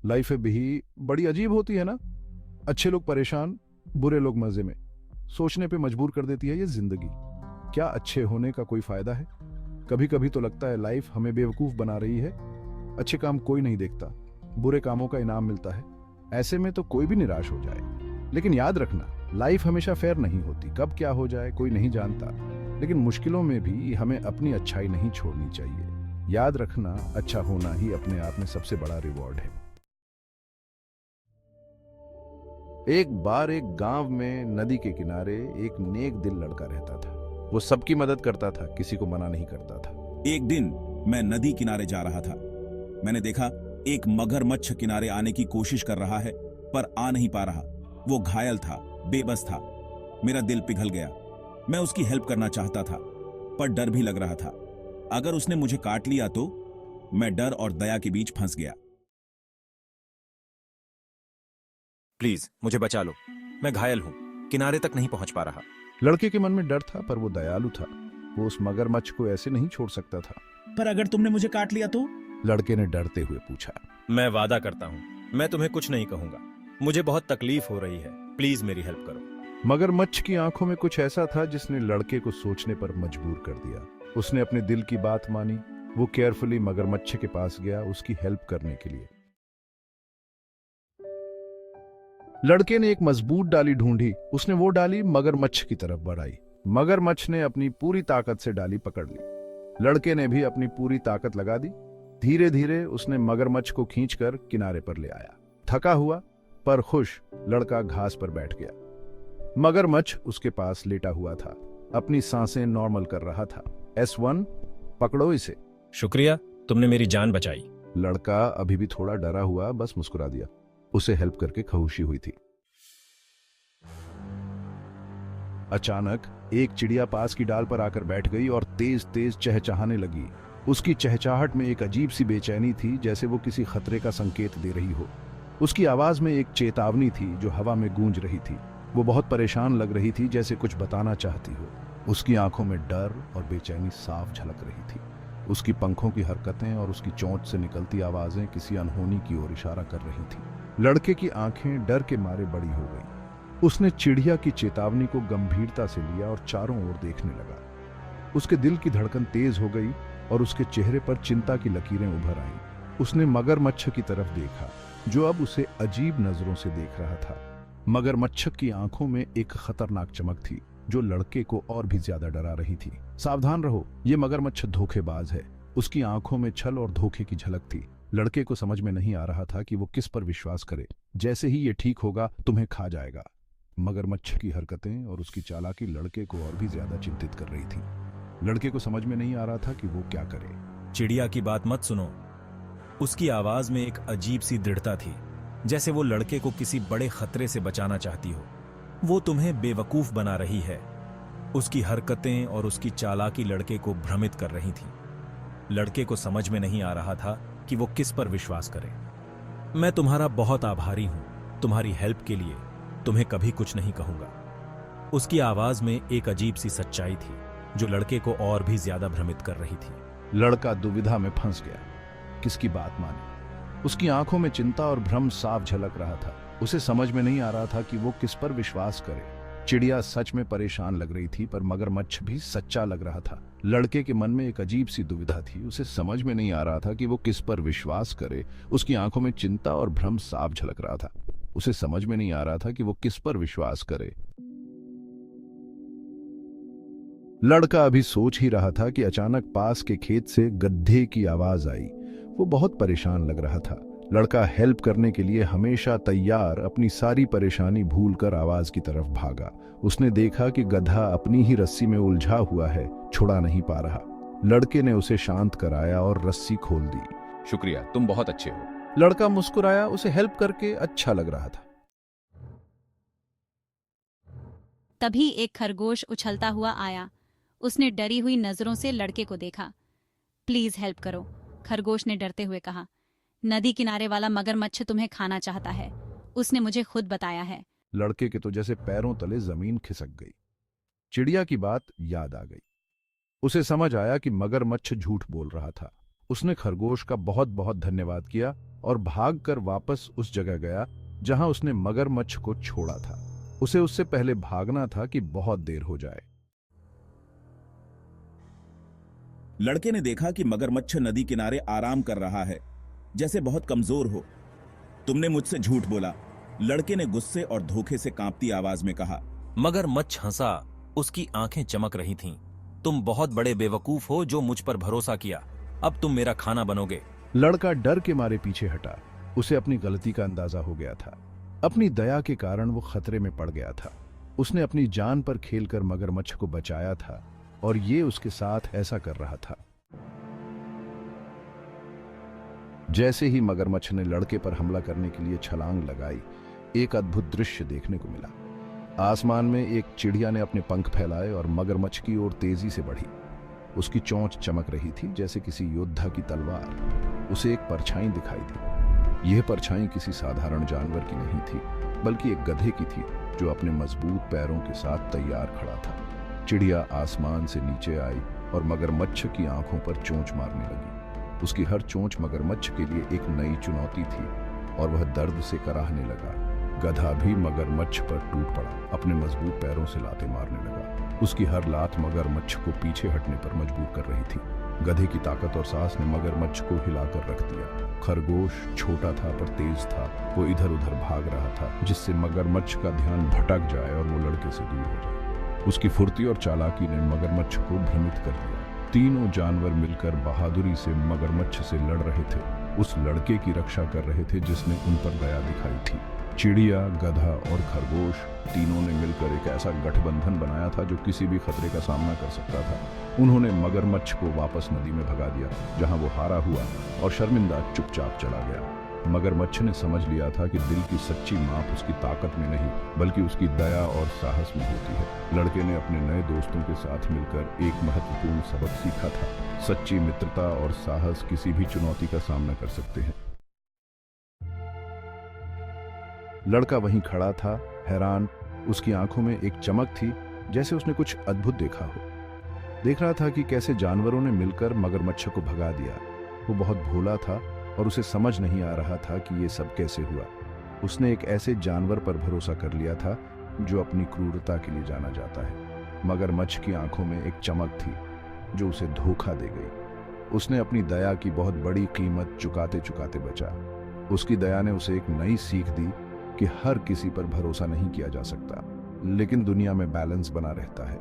Life भी बड़ी अजीब होती है ना। अच्छे लोग परेशान, बुरे लोग मजे में। सोचने पे मजबूर कर देती है ये जिंदगी। क्या अच्छे होने का कोई फायदा है? कभी कभी तो लगता है लाइफ हमें बेवकूफ बना रही है। अच्छे काम कोई नहीं देखता, बुरे कामों का इनाम मिलता है। ऐसे में तो कोई भी निराश हो जाए। लेकिन याद रखना, लाइफ हमेशा फेयर नहीं होती। कब क्या हो जाए कोई नहीं जानता। लेकिन मुश्किलों में भी हमें अपनी अच्छाई नहीं छोड़नी चाहिए। याद रखना, अच्छा होना ही अपने आप में सबसे बड़ा रिवॉर्ड है। एक बार एक गांव में नदी के किनारे एक नेक दिल लड़का रहता था। वो सबकी मदद करता था, किसी को मना नहीं करता था। एक दिन मैं नदी किनारे जा रहा था। मैंने देखा एक मगरमच्छ किनारे आने की कोशिश कर रहा है, पर आ नहीं पा रहा। वो घायल था, बेबस था। मेरा दिल पिघल गया। मैं उसकी हेल्प करना चाहता था, पर डर भी लग रहा था। अगर उसने मुझे काट लिया तो? मैं डर और दया के बीच फंस गया। प्लीज मुझे बचा लो, मैं घायल हूं, किनारे तक नहीं पहुंच पा रहा। लड़के के मन में डर था, पर वो दयालु था। वो उस मगरमच्छ को ऐसे नहीं छोड़ सकता था। पर अगर तुमने मुझे काट लिया तो? लड़के ने डरते हुए पूछा। मैं वादा करता हूं, मैं तुम्हें कुछ नहीं कहूंगा। मुझे बहुत तकलीफ हो रही है, प्लीज मेरी हेल्प करो। मगरमच्छ की आंखों में कुछ ऐसा था जिसने लड़के को सोचने पर मजबूर कर दिया। उसने अपने दिल की बात मानी। वो केयरफुली मगरमच्छ के पास गया उसकी हेल्प करने के लिए। लड़के ने एक मजबूत डाली ढूंढी। उसने वो डाली मगरमच्छ की तरफ बढ़ाई। मगरमच्छ ने अपनी पूरी ताकत से डाली पकड़ ली। लड़के ने भी अपनी पूरी ताकत लगा दी। धीरे धीरे उसने मगरमच्छ को खींचकर किनारे पर ले आया। थका हुआ पर खुश लड़का घास पर बैठ गया। मगरमच्छ उसके पास लेटा हुआ था, अपनी सांसें नॉर्मल कर रहा था। S1, पकड़ो इसे। शुक्रिया, तुमने मेरी जान बचाई। लड़का अभी भी थोड़ा डरा हुआ बस मुस्कुरा दिया। उसे हेल्प करके खुशी हुई थी। अचानक एक चिड़िया पास की डाल पर आकर बैठ गई और तेज तेज चहचहाने लगी। उसकी चहचहाहट में एक अजीब सी बेचैनी थी, जैसे वो किसी खतरे का संकेत दे रही हो। उसकी आवाज में एक चेतावनी थी जो हवा में गूंज रही थी। वो बहुत परेशान लग रही थी, जैसे कुछ बताना चाहती हो। उसकी आंखों में डर और बेचैनी साफ झलक रही थी। उसकी पंखों की हरकतें और उसकी चोंच से निकलती आवाजें किसी अनहोनी की ओर इशारा कर रही थी। लड़के की आंखें डर के मारे बड़ी हो गई। उसने चिड़िया की चेतावनी को गंभीरता से लिया और चारों ओर देखने लगा। उसके दिल की धड़कन तेज हो गई और उसके चेहरे पर चिंता की लकीरें उभर आईं। उसने मगरमच्छ की तरफ देखा, जो अब उसे अजीब नजरों से देख रहा था। मगरमच्छ की आंखों में एक खतरनाक चमक थी, जो लड़के को और भी ज्यादा डरा रही थी। सावधान रहो, ये मगरमच्छ धोखेबाज है। उसकी आंखों में छल और धोखे की झलक थी। लड़के को समझ में नहीं आ रहा था कि वो किस पर विश्वास करे। जैसे ही ये ठीक होगा तुम्हें खा जाएगा। मगरमच्छ की हरकतें और उसकी चालाकी लड़के को और भी ज्यादा चिंतित कर रही थी। लड़के को समझ में नहीं आ रहा था कि वो क्या करे। चिड़िया की बात मत सुनो। उसकी आवाज में एक अजीब सी दृढ़ता थी, जैसे वो लड़के को किसी बड़े खतरे से बचाना चाहती हो। वो तुम्हें बेवकूफ बना रही है। उसकी हरकतें और उसकी चालाकी लड़के को भ्रमित कर रही थी। लड़के को समझ में नहीं आ रहा था कि वो किस पर विश्वास करे। मैं तुम्हारा बहुत आभारी हूं, तुम्हारी हेल्प के लिए। तुम्हें कभी कुछ नहीं कहूंगा। उसकी आवाज में एक अजीब सी सच्चाई थी, जो लड़के को और भी ज्यादा भ्रमित कर रही थी। लड़का दुविधा में फंस गया, किसकी बात माने। उसकी आंखों में चिंता और भ्रम साफ झलक रहा था। उसे समझ में नहीं आ रहा था कि वो किस पर विश्वास करे। चिड़िया सच में परेशान लग रही थी, पर मगरमच्छ भी सच्चा लग रहा था। लड़के के मन में एक अजीब सी दुविधा थी। उसे समझ में नहीं आ रहा था कि वो किस पर विश्वास करे। उसकी आंखों में चिंता और भ्रम साफ झलक रहा था। उसे समझ में नहीं आ रहा था कि वो किस पर विश्वास करे। लड़का अभी सोच ही रहा था कि अचानक पास के खेत से गड्ढे की आवाज आई। वो बहुत परेशान लग रहा था। लड़का हेल्प करने के लिए हमेशा तैयार अपनी सारी परेशानी भूलकर आवाज की तरफ भागा। उसने देखा कि गधा अपनी ही रस्सी में उलझा हुआ है, छुड़ा नहीं पा रहा। लड़के ने उसे शांत कराया और रस्सी खोल दी। शुक्रिया, तुम बहुत अच्छे हो। लड़का मुस्कुराया, उसे हेल्प करके अच्छा लग रहा था। तभी एक खरगोश उछलता हुआ आया। उसने डरी हुई नजरों से लड़के को देखा। प्लीज हेल्प करो, खरगोश ने डरते हुए कहा। नदी किनारे वाला मगरमच्छ तुम्हें खाना चाहता है, उसने मुझे खुद बताया है। लड़के के तो जैसे पैरों तले जमीन खिसक गई। चिड़िया की बात याद आ गई। उसे समझ आया कि मगरमच्छ झूठ बोल रहा था। उसने खरगोश का बहुत बहुत धन्यवाद किया और भागकर वापस उस जगह गया जहां उसने मगरमच्छ को छोड़ा था। उसे उससे पहले भागना था कि बहुत देर हो जाए। लड़के ने देखा कि मगरमच्छ नदी किनारे आराम कर रहा है, जैसे बहुत कमजोर हो। तुमने मुझसे झूठ बोला, लड़के ने गुस्से और धोखे से कांपती आवाज में कहा। मगरमच्छ हंसा, उसकी आंखें चमक रही थीं। तुम बहुत बड़े बेवकूफ हो जो मुझ पर भरोसा किया। अब तुम मेरा खाना बनोगे। लड़का डर के मारे पीछे हटा। उसे अपनी गलती का अंदाजा हो गया था। अपनी दया के कारण वो खतरे में पड़ गया था। उसने अपनी जान पर खेलकर मगरमच्छ को बचाया था और ये उसके साथ ऐसा कर रहा था। जैसे ही मगरमच्छ ने लड़के पर हमला करने के लिए छलांग लगाई, एक अद्भुत दृश्य देखने को मिला। आसमान में एक चिड़िया ने अपने पंख फैलाए और मगरमच्छ की ओर तेजी से बढ़ी। उसकी चोंच चमक रही थी जैसे किसी योद्धा की तलवार। उसे एक परछाई दिखाई दी। यह परछाई किसी साधारण जानवर की नहीं थी, बल्कि एक गधे की थी जो अपने मजबूत पैरों के साथ तैयार खड़ा था। चिड़िया आसमान से नीचे आई और मगरमच्छ की आंखों पर चोंच मारने लगी। उसकी हर चोंच मगरमच्छ के लिए एक नई चुनौती थी और वह दर्द से कराहने लगा। गधा भी मगरमच्छ पर टूट पड़ा, अपने मजबूत पैरों से लातें मारने लगा। उसकी हर लात मगरमच्छ को पीछे हटने पर मजबूर कर रही थी। गधे की ताकत और साहस ने मगरमच्छ को हिलाकर रख दिया। खरगोश छोटा था पर तेज था। वो इधर उधर भाग रहा था जिससे मगरमच्छ का ध्यान भटक जाए और वो लड़के से दूर हो जाए। उसकी फुर्ती और चालाकी ने मगरमच्छ को भ्रमित कर दिया। तीनों जानवर मिलकर बहादुरी से मगरमच्छ से लड़ रहे थे, उस लड़के की रक्षा कर रहे थे जिसने उन पर दया दिखाई थी। चिड़िया, गधा और खरगोश तीनों ने मिलकर एक ऐसा गठबंधन बनाया था जो किसी भी खतरे का सामना कर सकता था। उन्होंने मगरमच्छ को वापस नदी में भगा दिया, जहां वो हारा हुआ और शर्मिंदा चुपचाप चला गया। मगरमच्छ ने समझ लिया था कि दिल की सच्ची माप उसकी ताकत में नहीं, बल्कि उसकी दया और साहस में होती है। लड़के ने अपने नए दोस्तों के साथ मिलकर एक महत्वपूर्ण सबक सीखा था। सच्ची मित्रता और साहस किसी भी चुनौती का सामना कर सकते हैं। लड़का वहीं खड़ा था, हैरान। उसकी आंखों में एक चमक थी, जैसे उसने कुछ अद्भुत देखा हो। देख रहा था कि कैसे जानवरों ने मिलकर मगरमच्छ को भगा दिया। वो बहुत भोला था और उसे समझ नहीं आ रहा था कि ये सब कैसे हुआ। उसने एक ऐसे जानवर पर भरोसा कर लिया था जो अपनी क्रूरता के लिए जाना जाता है। मगरमच्छ की आंखों में एक चमक थी जो उसे धोखा दे गई। उसने अपनी दया की बहुत बड़ी कीमत चुकाते चुकाते बचा। उसकी दया ने उसे एक नई सीख दी कि हर किसी पर भरोसा नहीं किया जा सकता, लेकिन दुनिया में बैलेंस बना रहता है।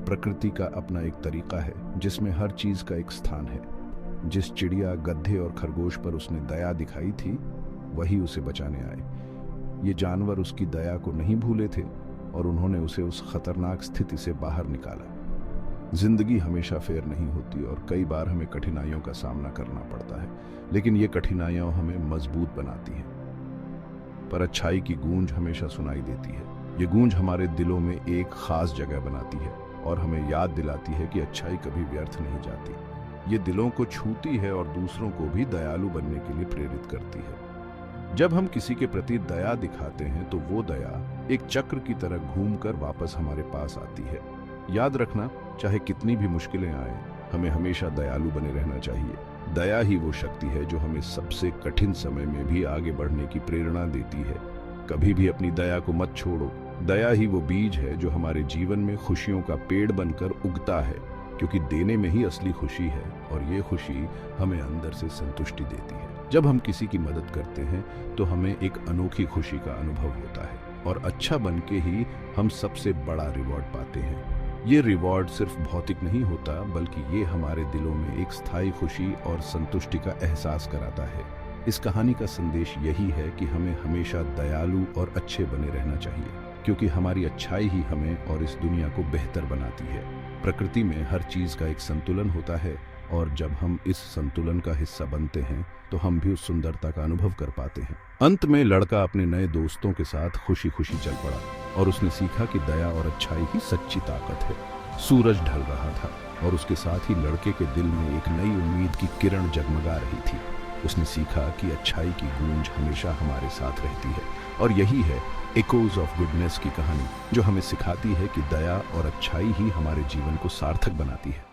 प्रकृति का अपना एक तरीका है जिसमें हर चीज का एक स्थान है। जिस चिड़िया, गधे और खरगोश पर उसने दया दिखाई थी, वही उसे बचाने आए। ये जानवर उसकी दया को नहीं भूले थे और उन्होंने उसे उस खतरनाक स्थिति से बाहर निकाला। जिंदगी हमेशा फेयर नहीं होती और कई बार हमें कठिनाइयों का सामना करना पड़ता है, लेकिन ये कठिनाइयां हमें मजबूत बनाती हैं। पर अच्छाई की गूंज हमेशा सुनाई देती है। ये गूंज हमारे दिलों में एक खास जगह बनाती है और हमें याद दिलाती है कि अच्छाई कभी व्यर्थ नहीं जाती। ये दिलों को छूती है और दूसरों को भी दयालु बनने के लिए प्रेरित करती है। जब हम किसी के प्रति दया दिखाते हैं तो वो दया एक चक्र की तरह घूमकर वापस हमारे पास आती है। याद रखना, चाहे कितनी भी मुश्किलें आए, हमें हमेशा दयालु बने रहना चाहिए। दया ही वो शक्ति है जो हमें सबसे कठिन समय में भी आगे बढ़ने की प्रेरणा देती है। कभी भी अपनी दया को मत छोड़ो। दया ही वो बीज है जो हमारे जीवन में खुशियों का पेड़ बनकर उगता है, क्योंकि देने में ही असली खुशी है और ये खुशी हमें अंदर से संतुष्टि देती है। जब हम किसी की मदद करते हैं तो हमें एक अनोखी खुशी का अनुभव होता है और अच्छा बन के ही हम सबसे बड़ा रिवॉर्ड पाते हैं। ये रिवॉर्ड सिर्फ भौतिक नहीं होता, बल्कि ये हमारे दिलों में एक स्थायी खुशी और संतुष्टि का एहसास कराता है। इस कहानी का संदेश यही है कि हमें हमेशा दयालु और अच्छे बने रहना चाहिए, क्योंकि हमारी अच्छाई ही हमें और इस दुनिया को बेहतर बनाती है। प्रकृति में हर चीज का एक संतुलन होता है और जब हम इस संतुलन का हिस्सा बनते हैं तो हम भी उस सुंदरता का अनुभव कर पाते हैं। अंत में लड़का अपने नए दोस्तों के साथ खुशी खुशी चल पड़ा और उसने सीखा कि दया और अच्छाई ही सच्ची ताकत है। सूरज ढल रहा था और उसके साथ ही लड़के के दिल में एक नई उम्मीद की किरण जगमगा रही थी। उसने सीखा कि अच्छाई की गूंज हमेशा हमारे साथ रहती है और यही है एकोज ऑफ गुडनेस की कहानी, जो हमें सिखाती है कि दया और अच्छाई ही हमारे जीवन को सार्थक बनाती है।